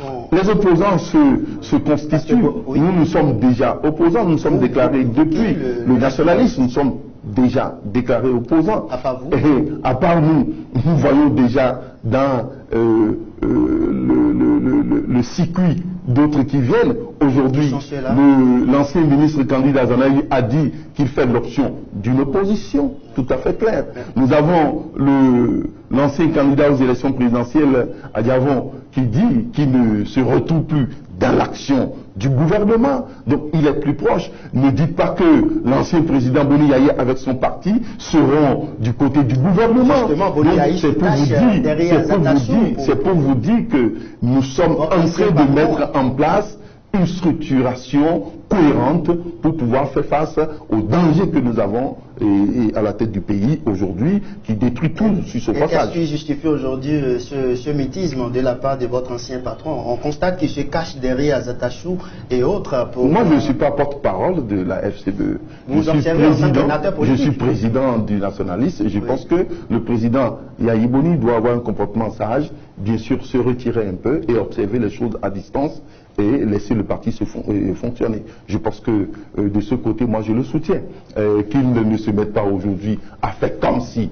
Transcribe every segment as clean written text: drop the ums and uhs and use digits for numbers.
sont... Les opposants se constituent. Oui. Nous sommes déjà opposants, nous sommes déclarés depuis le nationalisme, nous sommes déjà déclarés opposants. À part vous? Et à part nous, nous voyons déjà dans le circuit d'autres qui viennent. Aujourd'hui, l'ancien ministre candidat Zanaï a dit qu'il fait l'option d'une opposition tout à fait claire. Nous avons l'ancien candidat aux élections présidentielles, Adiavon, qui dit qu'il ne se retrouve plus dans l'action du gouvernement. Donc il est plus proche. Ne dites pas que l'ancien président Boni Yaye avec son parti seront du côté du gouvernement. C'est pour vous dire que nous sommes en train de mettre en place une structuration cohérente pour pouvoir faire face aux dangers que nous avons et à la tête du pays aujourd'hui qui détruit tout sur ce passage. Qu'est-ce qui justifie aujourd'hui ce mythisme de la part de votre ancien patron? On constate qu'il se cache derrière Zatachou et autres. Moi, je ne suis pas porte-parole de la FCBE. Je suis président du nationaliste et je pense que le président Yaye Boni doit avoir un comportement sage, bien sûr se retirer un peu et observer les choses à distance et laisser le parti fonctionner. Je pense que de ce côté, moi je le soutiens. Qu'il ne se mette pas aujourd'hui à faire comme si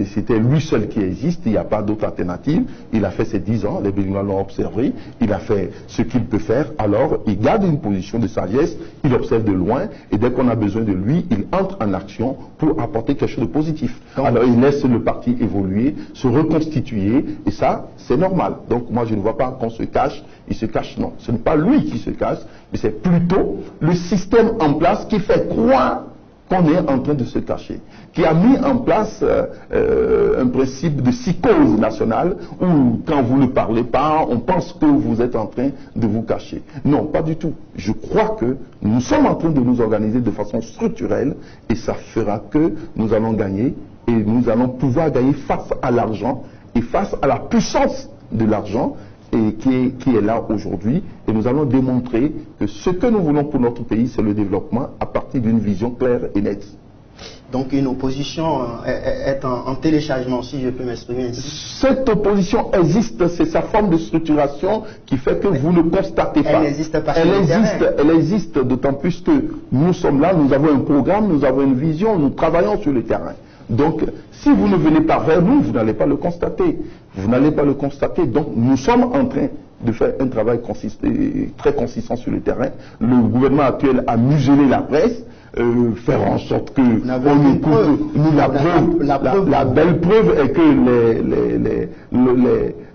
c'était lui seul qui existe, il n'y a pas d'autre alternative. Il a fait ses 10 ans, les Béninois l'ont observé, il a fait ce qu'il peut faire, alors il garde une position de sagesse, il observe de loin, et dès qu'on a besoin de lui, il entre en action pour apporter quelque chose de positif. Alors il laisse le parti évoluer, se reconstituer, et ça, c'est normal. Donc moi je ne vois pas qu'on se cache, il se cache, non. Ce n'est pas lui qui se cache, mais c'est plutôt le système en place qui fait croire qu'on est en train de se cacher, qui a mis en place un principe de psychose nationale où quand vous ne parlez pas, on pense que vous êtes en train de vous cacher. Non, pas du tout. Je crois que nous sommes en train de nous organiser de façon structurelle et ça fera que nous allons gagner et nous allons pouvoir gagner face à l'argent et face à la puissance de l'argent et qui est là aujourd'hui, et nous allons démontrer que ce que nous voulons pour notre pays, c'est le développement à partir d'une vision claire et nette. Donc une opposition est en téléchargement, si je peux m'exprimer ainsi. Cette opposition existe, c'est sa forme de structuration qui fait que vous ne constatez pas. Elle n'existe pas sur le terrain. Elle existe, d'autant plus que nous sommes là, nous avons un programme, nous avons une vision, nous travaillons sur le terrain. Donc, si vous ne venez pas vers nous, vous n'allez pas le constater. Vous n'allez pas le constater. Donc, nous sommes en train de faire un travail très consistant sur le terrain. Le gouvernement actuel a muselé la presse, faire en sorte que on écoute. La belle preuve est que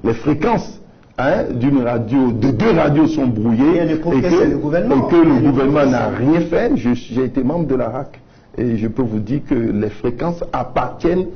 les fréquences d'une radio, de 2 radios sont brouillées et que le gouvernement n'a rien fait. J'ai été membre de la RAC. Et je peux vous dire que les fréquences appartiennent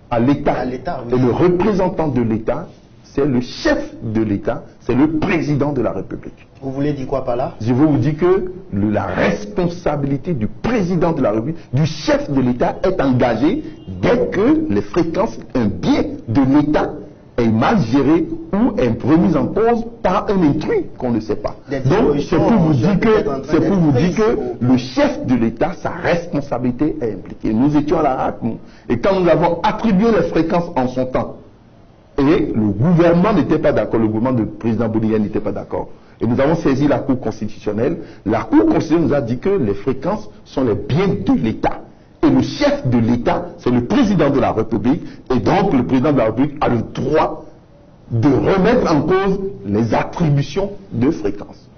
à l'État. Et le représentant de l'État, c'est le chef de l'État, c'est le président de la République. Vous voulez dire quoi par là? Je veux vous dire que la responsabilité du président de la République, du chef de l'État est engagée dès que les fréquences, un bien de l'État est mal géré ou est remise en cause par un intrus qu'on ne sait pas. Donc c'est pour vous dire que le chef de l'État, sa responsabilité est impliquée. Nous étions à la RAC, et quand nous avons attribué les fréquences en son temps, et le gouvernement n'était pas d'accord, le gouvernement du président Boni Yaye n'était pas d'accord, et nous avons saisi la Cour constitutionnelle, la Cour constitutionnelle nous a dit que les fréquences sont les biens de l'État. Et le chef de l'État, c'est le président de la République, et donc le président de la République a le droit de remettre en cause les attributions de fréquences.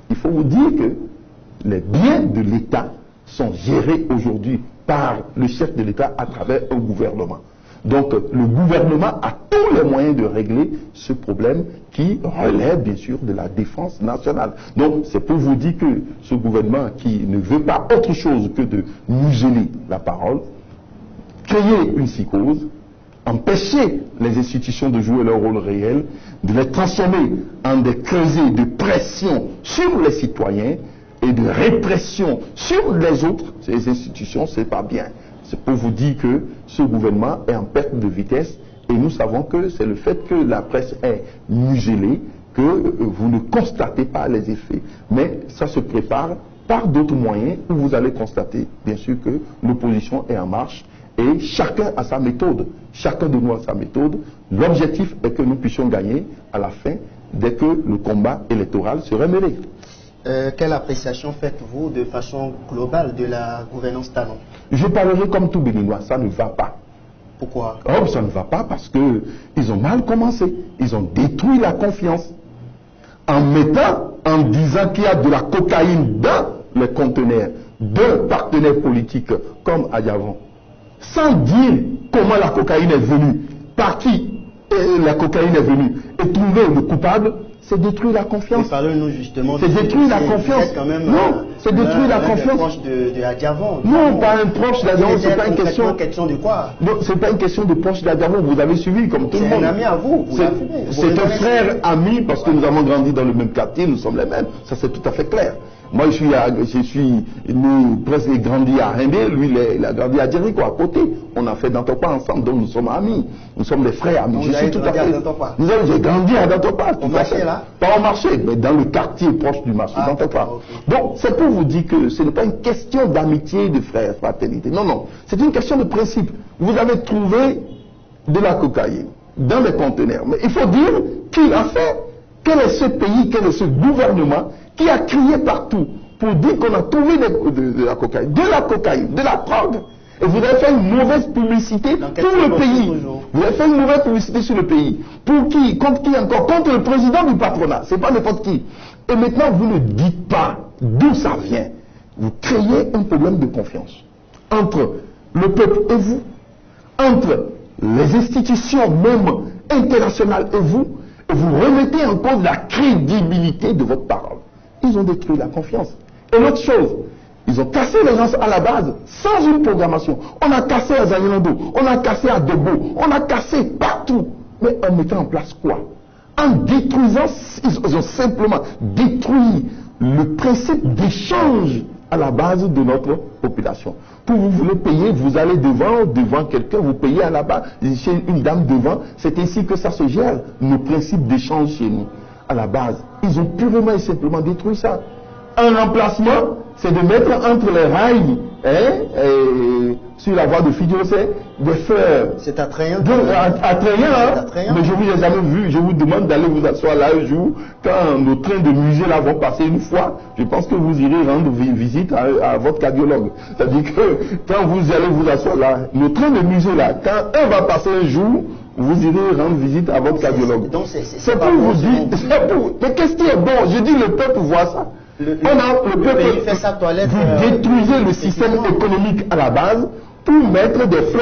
Il faut vous dire que les biens de l'État sont gérés aujourd'hui par le chef de l'État à travers un gouvernement. Donc le gouvernement a tous les moyens de régler ce problème qui relève bien sûr de la défense nationale. Donc c'est pour vous dire que ce gouvernement qui ne veut pas autre chose que de museler la parole, créer une psychose, empêcher les institutions de jouer leur rôle réel, de les transformer en des creusets de pression sur les citoyens et de répression sur les autres, ces institutions, c'est pas bien. C'est pour vous dire que ce gouvernement est en perte de vitesse et nous savons que c'est le fait que la presse est muselée que vous ne constatez pas les effets. Mais ça se prépare par d'autres moyens où vous allez constater bien sûr que l'opposition est en marche et chacun a sa méthode. Chacun de nous a sa méthode. L'objectif est que nous puissions gagner à la fin dès que le combat électoral serait mené. Quelle appréciation faites-vous de façon globale de la gouvernance Talon? Je parlerai comme tout Béninois, ça ne va pas. Pourquoi? Oh, ça ne va pas parce qu'ils ont mal commencé. Ils ont détruit la confiance. En disant qu'il y a de la cocaïne dans les conteneurs d'un partenaire politique comme Adiavon, sans dire comment la cocaïne est venue, par qui la cocaïne est venue, et trouver le coupable, c'est détruire la confiance. Parlez-nous justement. C'est détruire la confiance. Non, c'est détruire la confiance. Proche de Adiavon. Non, pas un proche d'Adiavon, c'est pas une question de quoi? Non, c'est pas une question de proche d'Adiavon. Vous avez suivi comme tout le monde. C'est un ami à vous. C'est un frère ami parce que nous avons grandi dans le même quartier, nous sommes les mêmes. Ça c'est tout à fait clair. Moi, je suis né presque grandi à Rindé, lui, il a grandi à Djerico, à côté. On a fait Dantopa ensemble, donc nous sommes amis. Nous sommes des frères amis. Je suis tout à fait. J'ai grandi à Dantopa. Au marché, là? Pas au marché, mais dans le quartier proche du marché, Dantopa. Okay. Donc, c'est pour vous dire que ce n'est pas une question d'amitié, de frère, fraternité. Non, non. C'est une question de principe. Vous avez trouvé de la cocaïne dans les conteneurs. Mais il faut dire qui l'a fait. Quel est ce pays, quel est ce gouvernement qui a crié partout pour dire qu'on a trouvé de la cocaïne, de la drogue. Et vous avez fait une mauvaise publicité pour le pays. Vous avez fait une mauvaise publicité sur le pays. Pour qui? Contre qui encore? Contre le président du patronat. C'est pas n'importe qui. Et maintenant, vous ne dites pas d'où ça vient. Vous créez un problème de confiance entre le peuple et vous, entre les institutions même internationales et vous remettez en cause la crédibilité de votre parole. Ils ont détruit la confiance. Et l'autre chose, ils ont cassé les gens à la base, sans une programmation. On a cassé à Zanyelando, on a cassé à Debo, on a cassé partout. Mais en mettant en place quoi? En détruisant, ils ont simplement détruit le principe d'échange à la base de notre population. Pour vous voulez payer, vous allez devant quelqu'un, vous payez à la base, chez une dame devant, c'est ainsi que ça se gère, le principe d'échange chez nous. À la base, ils ont purement et simplement détruit ça. Un remplacement, c'est de mettre entre les rails, sur la voie de Fidjosé, des fleurs. C'est attrayant. Attrayant, mais je vous ai jamais vu. Je vous demande d'aller vous asseoir là un jour, quand nos trains de musée là vont passer une fois, je pense que vous irez rendre visite à votre cardiologue. C'est-à-dire que quand vous allez vous asseoir là, nos trains de musée là, quand un va passer un jour, vous irez rendre visite à votre cardiologue. C'est pour vous dire, mais qu'est-ce qui est bon? Je dis le peuple voit ça. Le peuple fait sa toilette. Vous détruisez le système économique à la base pour mettre des fleurs.